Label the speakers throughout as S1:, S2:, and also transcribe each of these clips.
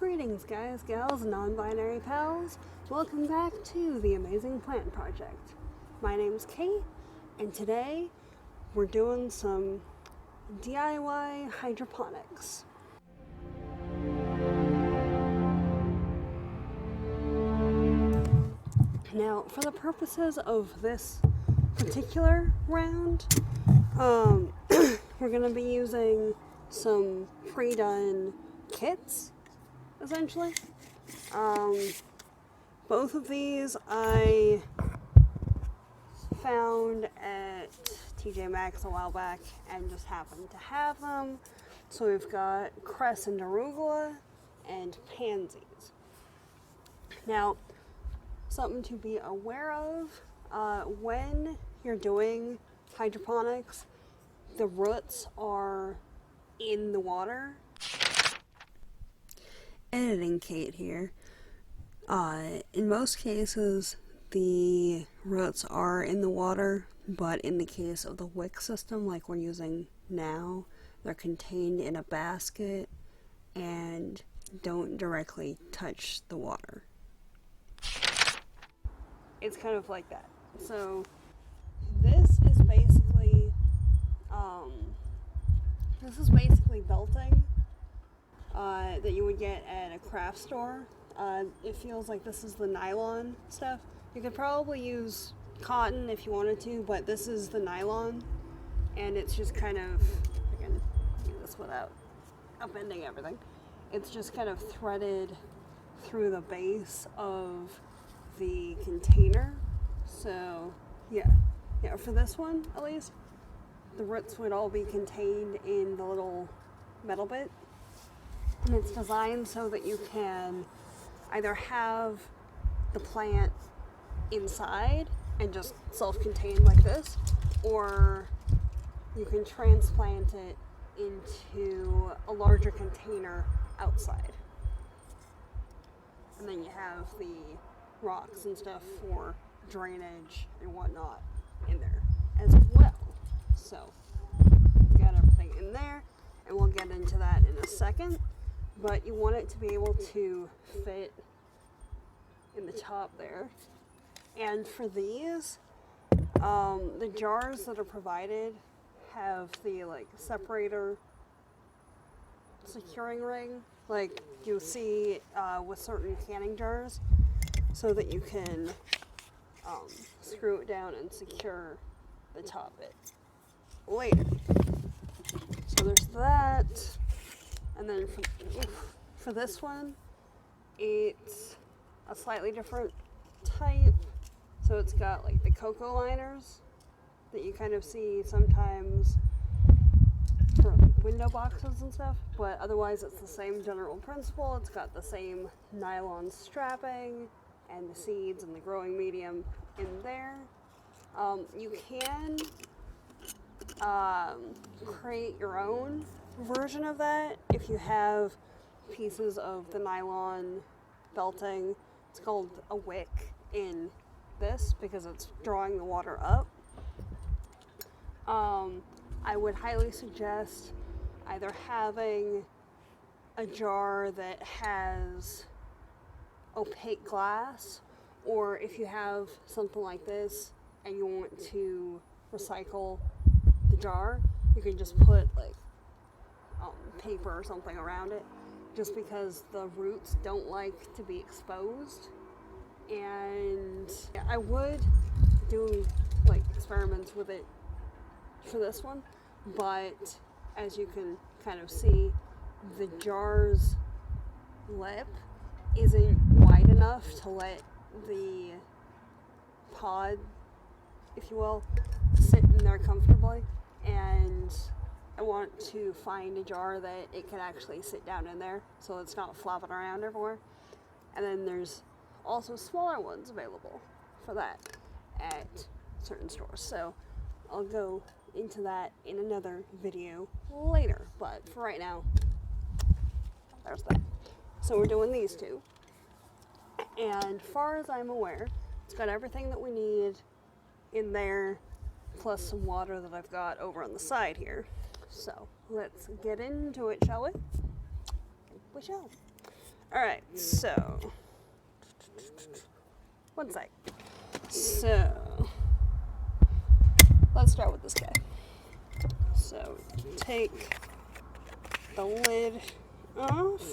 S1: Greetings guys, gals, non-binary pals. Welcome back to the Amazing Plant Project. My name's Kate, and today we're doing some DIY hydroponics. Now, for the purposes of this particular round, we're going to be using some pre-done kits, essentially. Both of these I found at TJ Maxx a while back and just happened to have them. So we've got Cress and arugula and pansies. Now, something to be aware of, when you're doing hydroponics, the roots are in the water. Editing Kate here. In most cases, the roots are in the water, but in the case of the wick system like we're using now, they're contained in a basket and don't directly touch the water. It's kind of like that. So this is basically belting that you would get at a craft store. It feels like this is the nylon stuff. You could probably use cotton if you wanted to, but this is the nylon, and it's just kind of, I can do this without upending everything. It's just kind of threaded through the base of the container. So yeah, for this one at least, the roots would all be contained in the little metal bit, and it's designed so that you can either have the plant inside and just self-contained like this, or you can transplant it into a larger container outside, and then you have the rocks and stuff for drainage and whatnot in there as well. So we've got everything in there, and we'll get into that in a second, but you want it to be able to fit in the top there. And for these, the jars that are provided have the separator securing ring, like you see with certain canning jars, so that you can screw it down and secure the top bit later. So there's that. And then for this one, it's a slightly different type. So it's got like the cocoa liners that you kind of see sometimes for window boxes and stuff, but otherwise it's the same general principle. It's got the same nylon strapping and the seeds and the growing medium in there. You can create your own version of that if you have pieces of the nylon belting. It's called a wick in this because it's drawing the water up. I would highly suggest either having a jar that has opaque glass, or if you have something like this and you want to recycle the jar, you can just put paper or something around it, just because the roots don't like to be exposed. And I would do experiments with it for this one, but as you can kind of see, the jar's lip isn't wide enough to let the pod, if you will, sit in there comfortably, and I want to find a jar that it can actually sit down in there so it's not flopping around everywhere. And then there's also smaller ones available for that at certain stores. So I'll go into that in another video later, but for right now, there's that. So we're doing these two, and far as I'm aware, it's got everything that we need in there, plus some water that I've got over on the side here. So let's get into it, shall we? We shall. Alright, so one sec. So let's start with this guy. So take the lid off,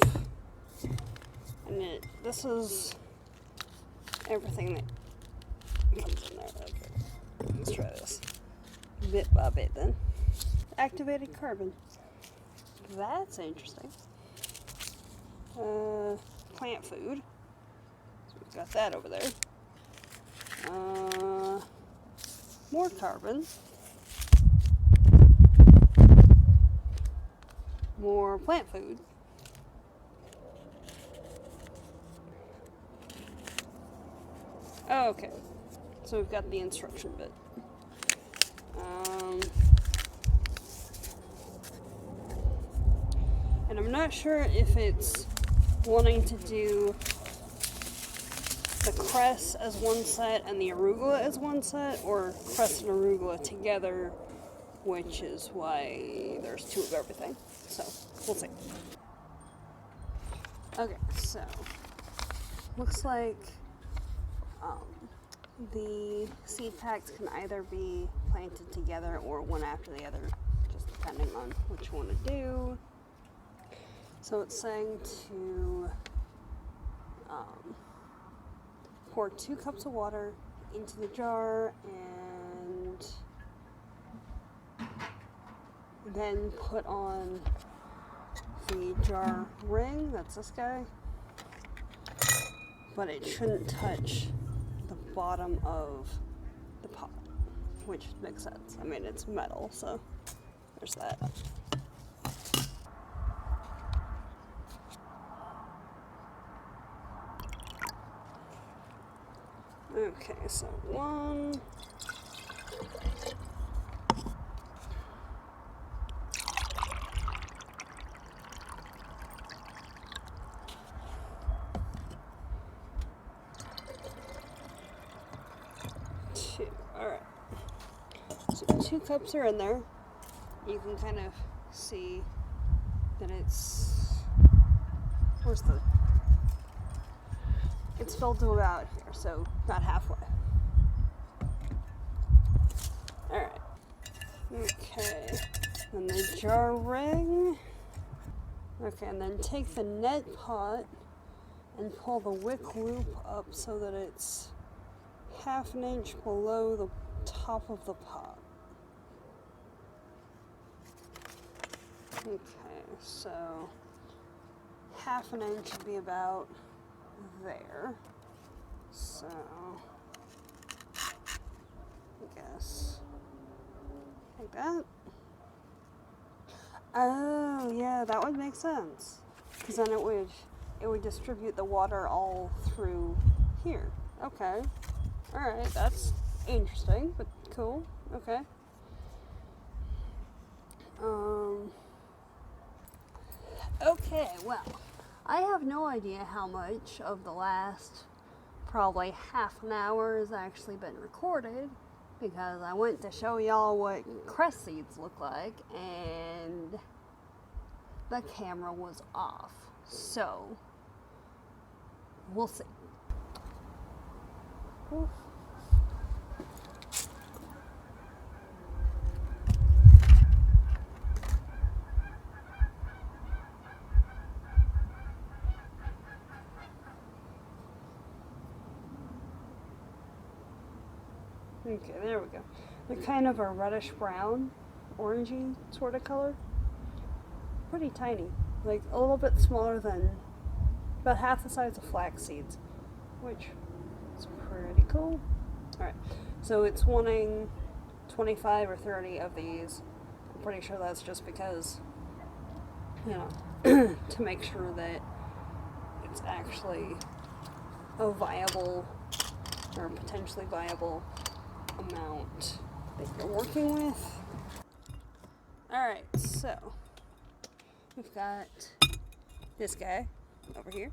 S1: and this is everything that comes in there. Okay, let's try this bit by bit then. Activated carbon. That's interesting. Plant food. So we've got that over there. More carbon. More plant food. Oh, okay. So we've got the instruction bit. And I'm not sure if it's wanting to do the cress as one set and the arugula as one set, or cress and arugula together, which is why there's two of everything. So, we'll see. Okay, so, looks like the seed packs can either be planted together or one after the other, just depending on what you want to do. So it's saying to pour 2 cups of water into the jar and then put on the jar ring, that's this guy, but it shouldn't touch the bottom of the pot, which makes sense. I mean, it's metal, so there's that. Okay, so 1, 2. Alright. So 2 cups are in there. You can kind of see that it's... Where's the... It's filled to about here, so not halfway. Alright. Okay. Then the jar ring. Okay, and then take the net pot and pull the wick loop up so that it's 1/2 inch below the top of the pot. Okay, so 1/2 inch would be about there. So I guess like that. Oh yeah, that would make sense, because then it would distribute the water all through here. Okay, all right, that's interesting, but cool. Okay. Okay, well, I have no idea how much of the last probably 1/2 hour has actually been recorded, because I went to show y'all what cress seeds look like and the camera was off. So, we'll see. Oof. Okay, there we go. They're kind of a reddish brown, orangey sort of color. Pretty tiny, like a little bit smaller than, about half the size of flax seeds, which is pretty cool. Alright, so it's wanting 25 or 30 of these. I'm pretty sure that's just because, you know, to make sure that it's actually a viable or potentially viable amount that you're working with. Alright, so we've got this guy over here,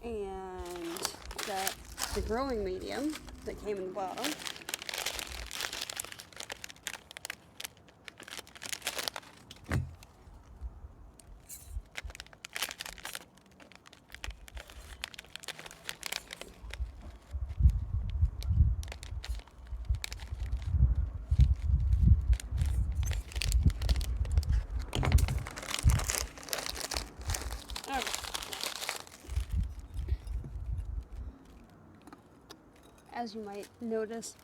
S1: and got the growing medium that came in the bottom. as you might notice,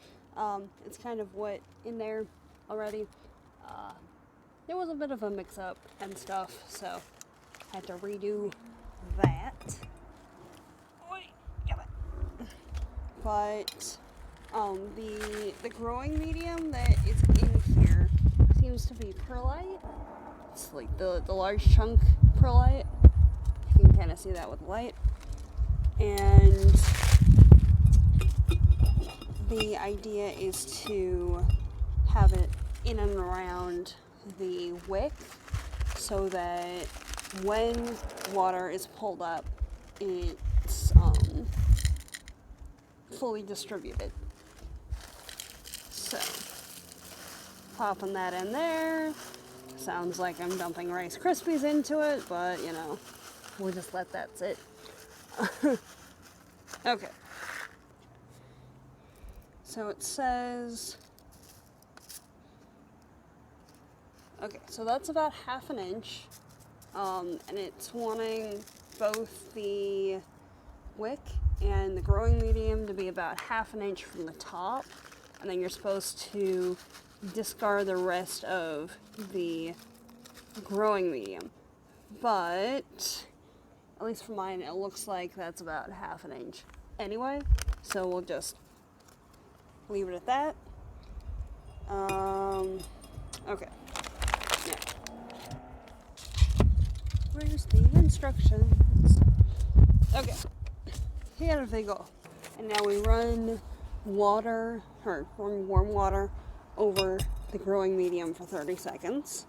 S1: it's kind of wet in there already. There was a bit of a mix-up and stuff, so I had to redo that. But the growing medium that is in here seems to be perlite. It's like the large chunk perlite. You can kind of see that with light. And the idea is to have it in and around the wick so that when water is pulled up, it's fully distributed. So, popping that in there. Sounds like I'm dumping Rice Krispies into it, but you know, we'll just let that sit. Okay. So it says, okay, so that's about 1/2 inch, and it's wanting both the wick and the growing medium to be about 1/2 inch from the top, and then you're supposed to discard the rest of the growing medium. But at least for mine, it looks like that's about 1/2 inch anyway, so we'll just leave it at that. Okay. Yeah. Where's the instructions? Okay. Here they go. And now we run water, or warm water, over the growing medium for 30 seconds.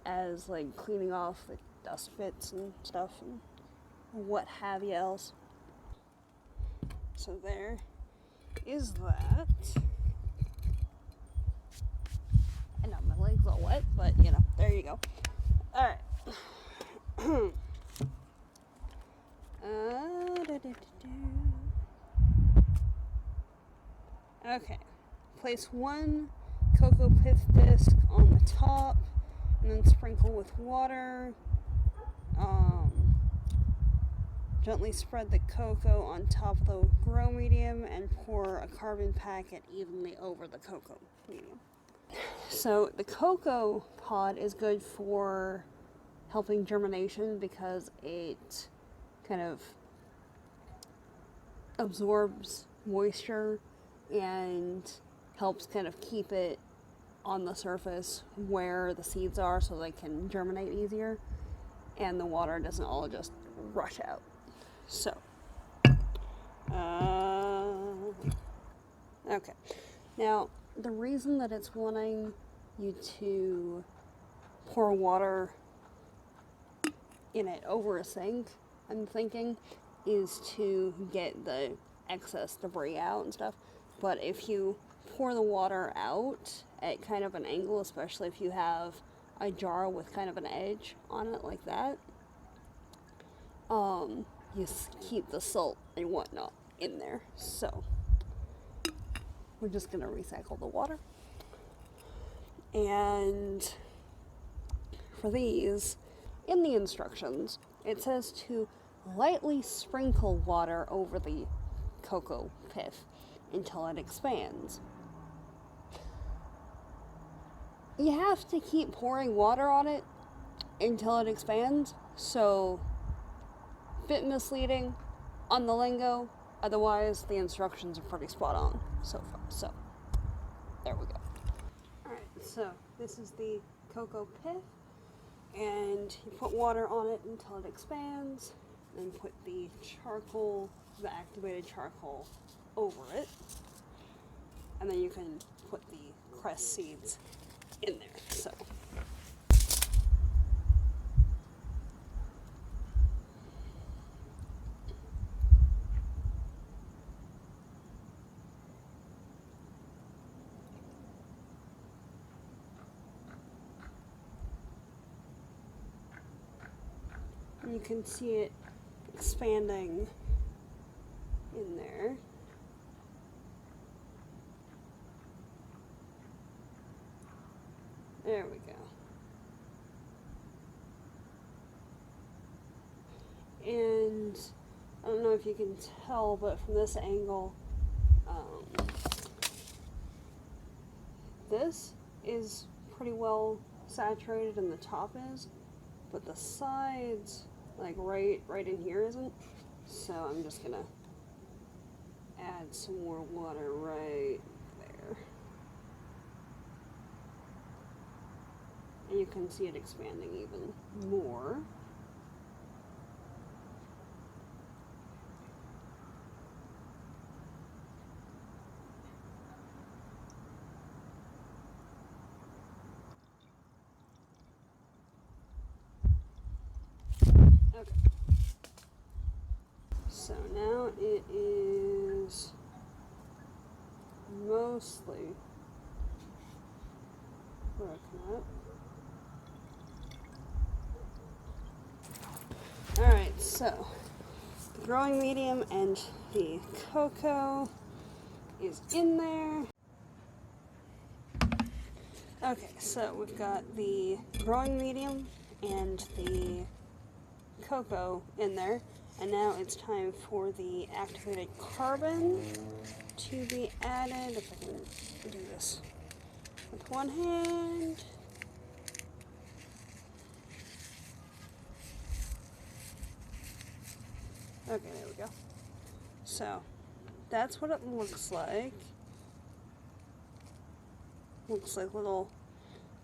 S1: As like cleaning off the dust bits and stuff and what have you else. So there is that. And now my legs all wet, but you know, there you go. Alright. Okay. Place 1 cocoa pith disc on the top, and then sprinkle with water. Gently spread the cocoa on top of the grow medium and pour a carbon packet evenly over the cocoa medium. So the cocoa pod is good for helping germination because it kind of absorbs moisture and helps kind of keep it on the surface where the seeds are so they can germinate easier and the water doesn't all just rush out. So, okay. Now, the reason that it's wanting you to pour water in it over a sink, I'm thinking, is to get the excess debris out and stuff. But if you pour the water out at kind of an angle, especially if you have a jar with kind of an edge on it like that, you keep the salt and whatnot in there. So we're just going to recycle the water. And for these, in the instructions, it says to lightly sprinkle water over the cocoa pith until it expands. You have to keep pouring water on it until it expands, so bit misleading on the lingo, otherwise the instructions are pretty spot on so far. So there we go. Alright, so this is the cocoa pith, and you put water on it until it expands, then put the charcoal, the activated charcoal, over it, and then you can put the cress seeds in there. So you can see it expanding in there. There we go. And I don't know if you can tell, but from this angle, This is pretty well saturated and the top is, but the sides, like right in here isn't. So I'm just gonna add some more water right there. And you can see it expanding even more. Okay. So now it is mostly broken up. Alright, so the growing medium and the cocoa is in there. Okay, so we've got the growing medium and the cocoa in there, and now it's time for the activated carbon to be added. If I can do this with one hand. Okay, there we go. So that's what it looks like. Looks like little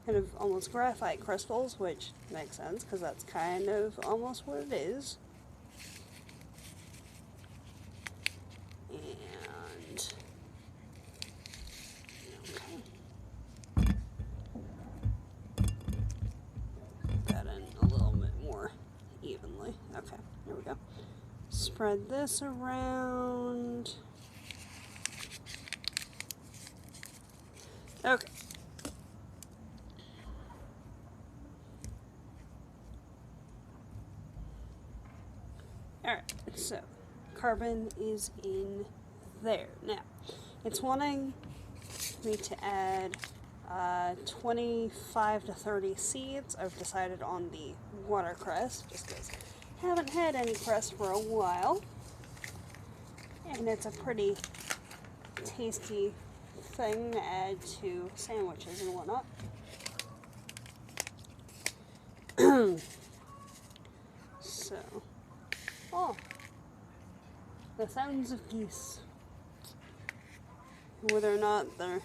S1: kind of almost graphite crystals, which makes sense because that's kind of almost what it is. And okay. Put that in a little bit more evenly. Okay, there we go. Spread this around. Okay. Alright, so carbon is in there. Now, it's wanting me to add 25 to 30 seeds. I've decided on the watercress, just because I haven't had any cress for a while. And it's a pretty tasty thing to add to sandwiches and whatnot. So, oh, the sounds of geese. Whether or not their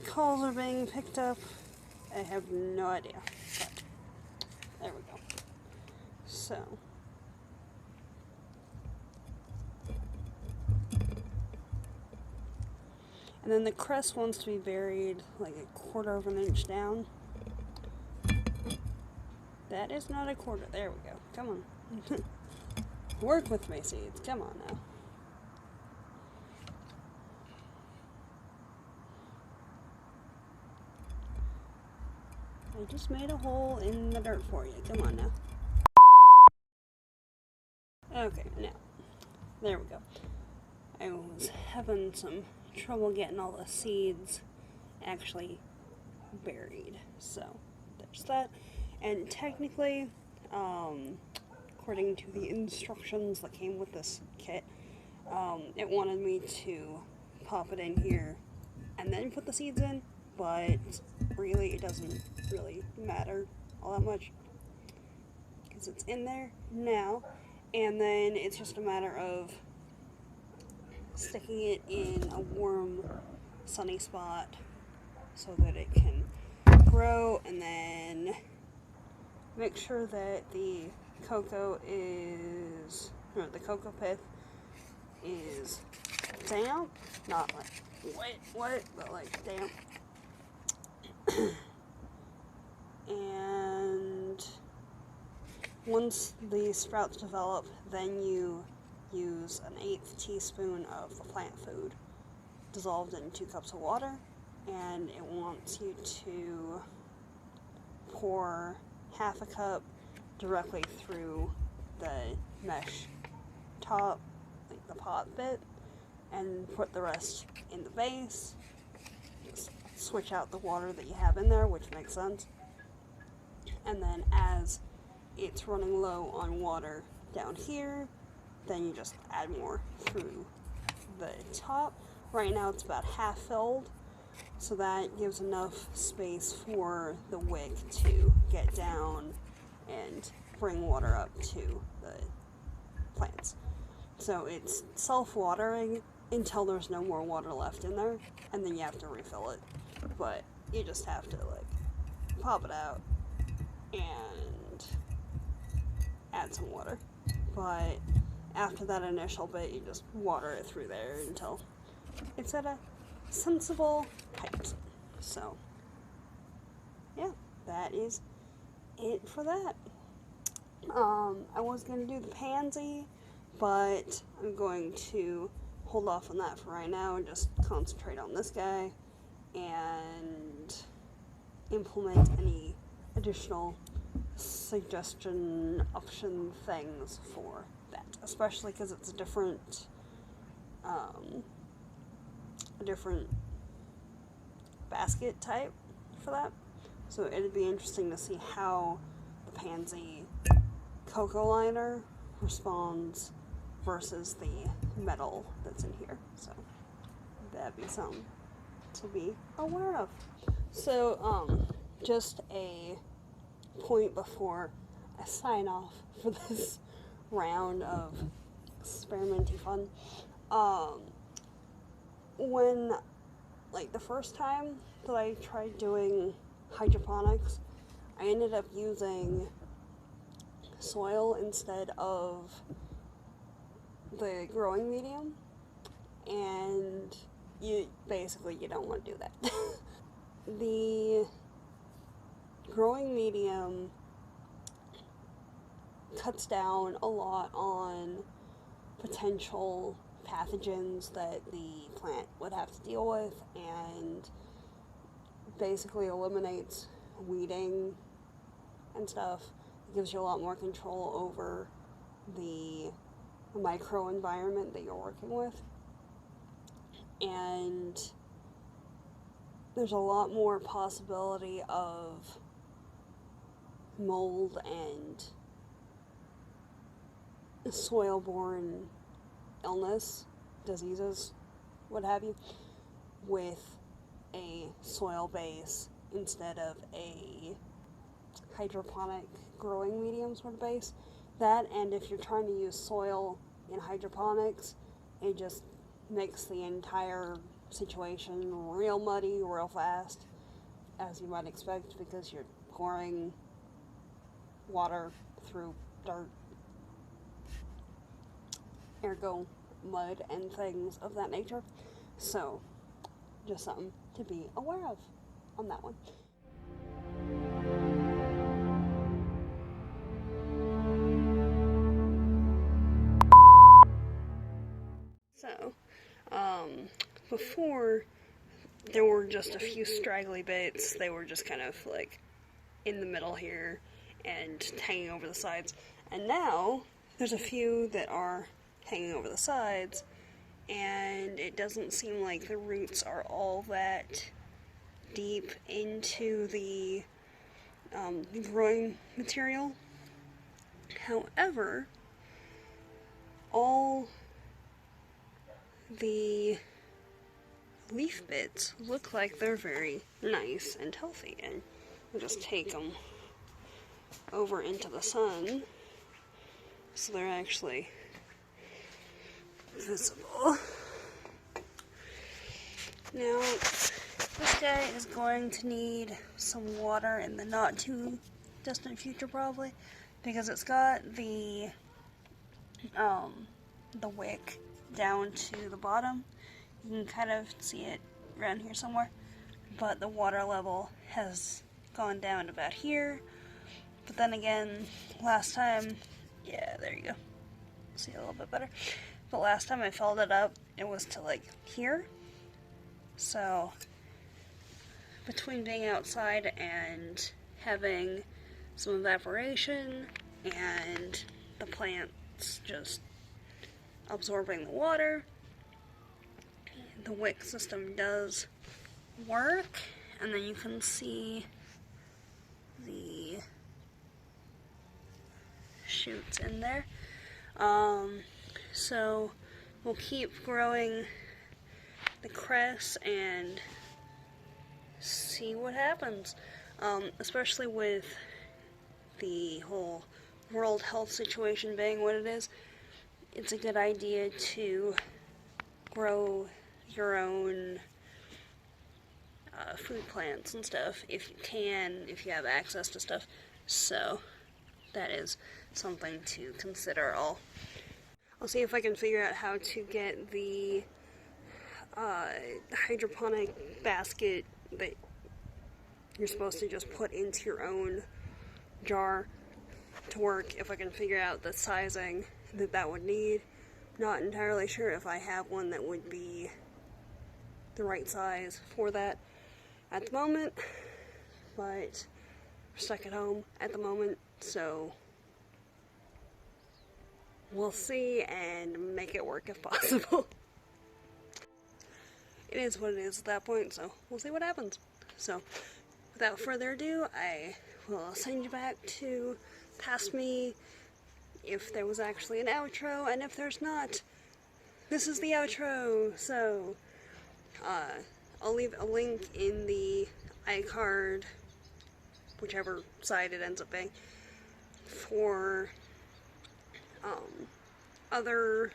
S1: calls are being picked up, I have no idea. But there we go. So, and then the cress wants to be buried like a quarter of an inch down. That is not a quarter. There we go. Come on. Work with me, seeds. Come on now. I just made a hole in the dirt for you. Come on now. Okay, now. There we go. I was having some trouble getting all the seeds actually buried. So, there's that. And technically, according to the instructions that came with this kit, it wanted me to pop it in here and then put the seeds in, but really it doesn't really matter all that much because it's in there now, and then it's just a matter of sticking it in a warm, sunny spot so that it can grow, and then make sure that the cocoa pith is damp, not like wet, but like damp. And once the sprouts develop, then you use an 1/8 teaspoon of the plant food dissolved in 2 cups of water, and it wants you to pour half a cup directly through the mesh top, like the pot bit, and put the rest in the vase. Just switch out the water that you have in there, which makes sense. And then as it's running low on water down here, then you just add more through the top. Right now it's about half filled, so that gives enough space for the wick to get down and bring water up to the plants. So it's self-watering until there's no more water left in there, and then you have to refill it. But you just have to like pop it out and add some water. But after that initial bit, you just water it through there until it's at a sensible height. So yeah, that is it for that. I was going to do the pansy, but I'm going to hold off on that for right now and just concentrate on this guy and implement any additional suggestion option things for that, especially because it's a different basket type for that. So it'd be interesting to see how the pansy cocoa liner responds versus the metal that's in here. So that'd be something to be aware of. So just a point before I sign off for this round of experimenty fun. When, like, the first time that I tried doing hydroponics, I ended up using soil instead of the growing medium, and you don't want to do that. The growing medium cuts down a lot on potential pathogens that the plant would have to deal with, and basically eliminates weeding and stuff. It gives you a lot more control over the microenvironment that you're working with, and there's a lot more possibility of mold and soil-borne illness, diseases, what have you, with a soil base instead of a hydroponic growing medium sort of base. That, and if you're trying to use soil in hydroponics, it just makes the entire situation real muddy real fast, as you might expect, because you're pouring water through dirt, ergo mud and things of that nature. So just something to be aware of on that one. So before, there were just a few straggly bits. They were just kind of like in the middle here and hanging over the sides, and now there's a few that are hanging over the sides, and it doesn't seem like the roots are all that deep into the growing material. However, all the leaf bits look like they're very nice and healthy, and we'll just take them over into the sun so they're actually visible. Now, this guy is going to need some water in the not too distant future, probably, because it's got the wick down to the bottom. You can kind of see it around here somewhere, but the water level has gone down to about here. But then again, last time, yeah, there you go, see a little bit better. But last time I filled it up, it was to like here. So between being outside and having some evaporation and the plants just absorbing the water, the wick system does work, and then you can see the shoots in there. So we'll keep growing the cress and see what happens. Especially with the whole world health situation being what it is, it's a good idea to grow your own food plants and stuff if you can, if you have access to stuff. So that is something to consider. I'll see if I can figure out how to get the hydroponic basket that you're supposed to just put into your own jar to work, if I can figure out the sizing that would need. Not entirely sure if I have one that would be the right size for that at the moment, but we're stuck at home at the moment, so we'll see and make it work if possible. It is what it is at that point, so we'll see what happens. So, without further ado, I will send you back to past me if there was actually an outro, and if there's not, this is the outro. So, I'll leave a link in the iCard, whichever side it ends up being, for other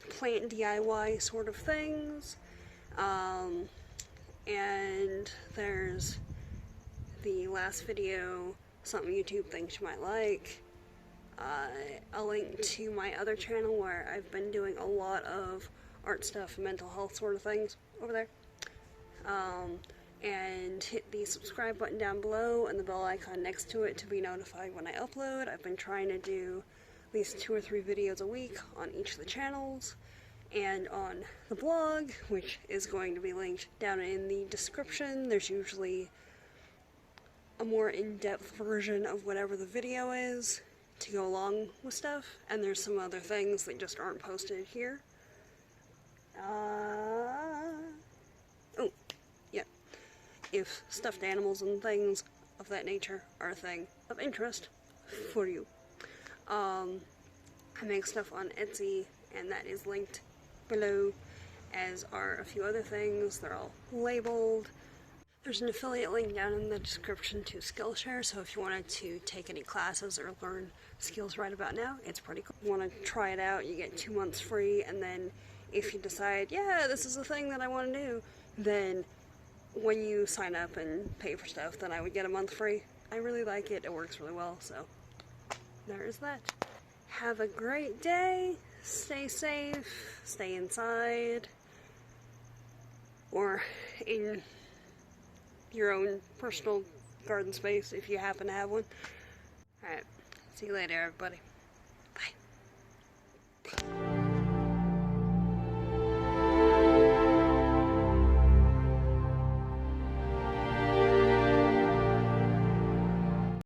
S1: plant DIY sort of things, and there's the last video, something YouTube thinks you might like, a link to my other channel where I've been doing a lot of art stuff, mental health sort of things over there, and hit the subscribe button down below and the bell icon next to it to be notified when I upload. I've been trying to do at least 2 or 3 videos a week on each of the channels, and on the blog, which is going to be linked down in the description. There's usually a more in-depth version of whatever the video is to go along with stuff, and there's some other things that just aren't posted here. Oh, yeah. If stuffed animals and things of that nature are a thing of interest for you. I make stuff on Etsy, and that is linked below, as are a few other things. They're all labeled. There's an affiliate link down in the description to Skillshare, so if you wanted to take any classes or learn skills right about now, it's pretty cool. If you want to try it out, you get 2 months free, and then if you decide, yeah, this is the thing that I want to do, then when you sign up and pay for stuff, then I would get a month free. I really like it. It works really well, so there is that. Have a great day. Stay safe. Stay inside. Or in your own personal garden space if you happen to have one. Alright, see you later, everybody.